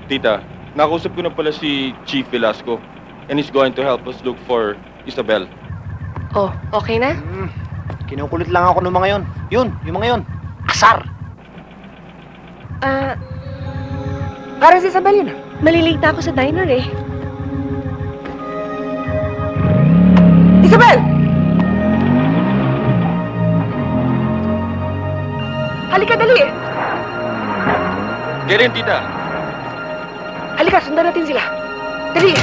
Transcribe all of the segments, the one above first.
Tita, nakausap ko na pala si Chief Velasco and he's going to help us look for Isabel. Oh, okay na? Kinukulit lang ako ng mga yon. Yung mga yon. Asar! Para si Isabel yun. Malilate na ako sa diner eh. Isabel! Halika, dali! Get in, Tita! Halika, sundan natin sila. Dali!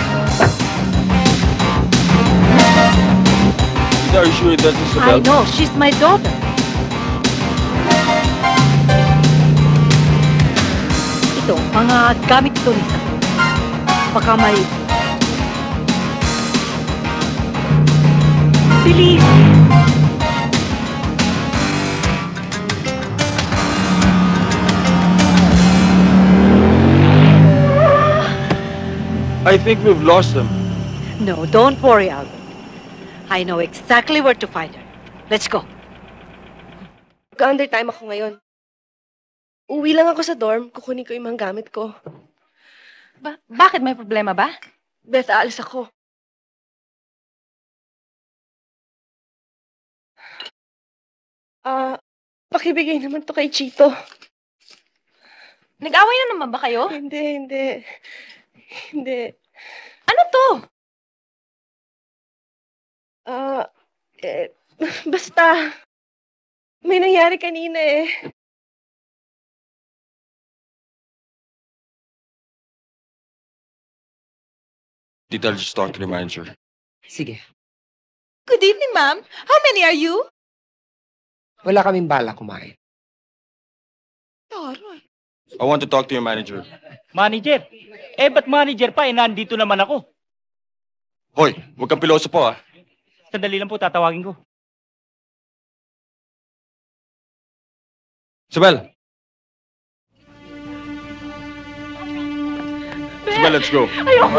Tita, are you sure that's Isabel? I know, she's my daughter. Ito, mga gamit ito nito. Baka may... Bilis! I think we've lost them. No, don't worry, Albert. I know exactly where to find her. Let's go. Mag-under time ako ngayon. Uwi lang ako sa dorm, kukunin ko yung mga gamit ko. Bakit? May problema ba? Beth, aalis ako. Pakibigay naman to kay Chito. Nag-away na naman ba kayo? Hindi. Ano to? Basta, may nangyari kanina eh. Tita, I'll just talk to the manager. Sige. Good evening, ma'am. How many are you? Wala kaming bala kumain. I want to talk to your manager. Manager? Ba't manager pa? Nandito naman ako. Hoy, huwag kang piloso po, ah. Sandali lang po, tatawagin ko. Isabel! Isabel, let's go.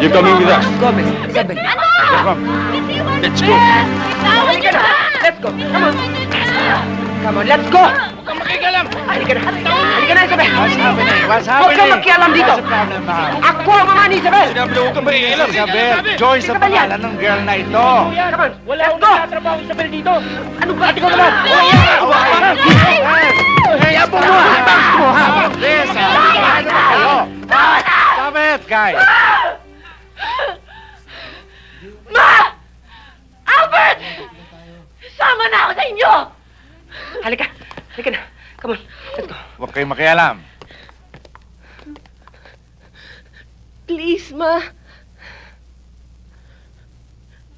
You're coming with us. Gomez, Isabel. Let's go. Let's go. Come on, let's go. Huwag kang makikialam! Halika na, Isabel. What's Huwag kang happening? makialam dito. What's the problem, ma'am? Ako ang mama ni Isabel. Sinabi na huwag kang makikialam. Isabel, Joyce ang pangalan ng girl na ito. Wala akong nagtatrabaho Isabel dito. Ano ba? Ikaw naman! Yabong mo, habang mo, ha? Please, ano ba kayo? Stop it, guys. Albert! Sama na ako sa inyo! Halika na. Come on, let's go. Huwag kayong makialam. Please, Ma.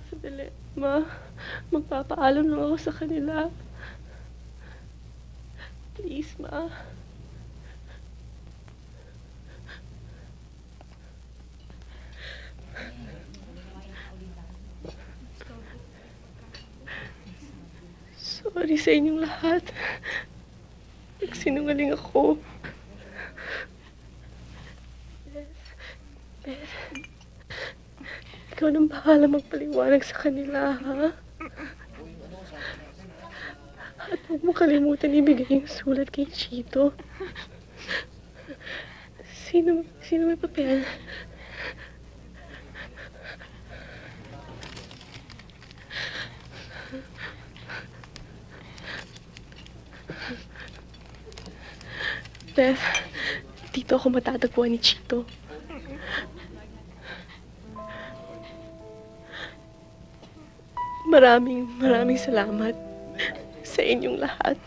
Sandali, Ma. Magpapaalam lang ako sa kanila. Please, Ma. Sorry sa inyong lahat. Nagsinungaling ako. Beth, ikaw nang bahala magpaliwanag sa kanila, ha? At huwag mo kalimutan ibigay yung sulat kay Chito. Sino may papel? Beth, dito ako matatagpuan ni Chito. Maraming salamat sa inyong lahat.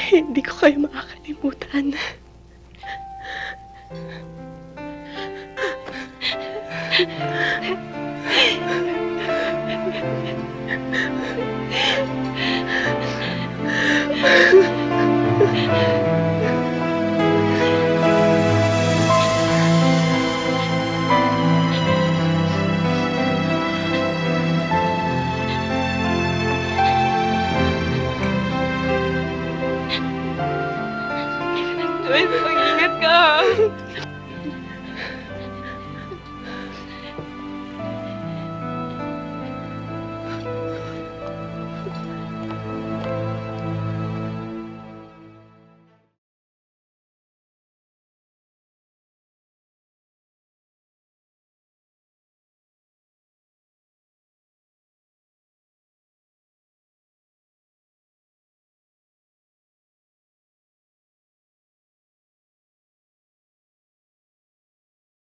Hindi ko kayo makakalimutan. Joyce, mag-ingat ka.